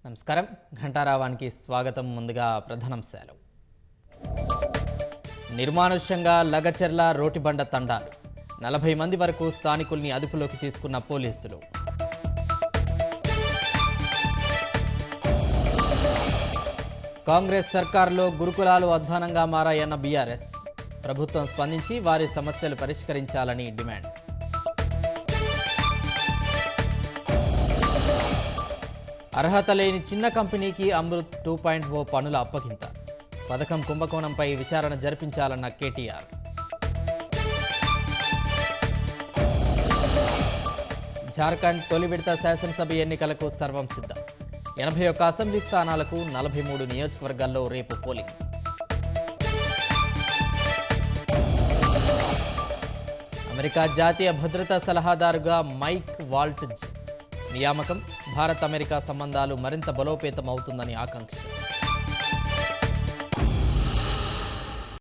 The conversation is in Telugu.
నమస్కారం. ఘంటారావానికి స్వాగతం. ముందుగా ప్రధానాంశాలు. నిర్మానుష్యంగా లగచెర్ల రోటిబండ తండాలు. 40 మంది వరకు స్థానికుల్ని అదుపులోకి తీసుకున్న పోలీసులు. కాంగ్రెస్ సర్కారులో గురుకులాలు అధ్వానంగా మారాయన్న బీఆర్ఎస్. ప్రభుత్వం స్పందించి వారి సమస్యలు పరిష్కరించాలని డిమాండ్. అర్హత లేని చిన్న కంపెనీకి అమృత్ 2.0 పనుల అప్పగింత. పథకం కుంభకోణంపై విచారణ జరిపించాలన్న కేటీఆర్. జార్ఖండ్ తొలి విడత శాసనసభ ఎన్నికలకు సర్వం సిద్ధం. 81 అసెంబ్లీ స్థానాలకు 43 నియోజకవర్గాల్లో రేపు పోలింగ్. అమెరికా జాతీయ భద్రతా సలహాదారుగా మైక్ వాల్ట్జ్ నియామకం. భారత్ అమెరికా సంబంధాలు మరింత బలోపేతం అవుతుందని ఆకాంక్ష.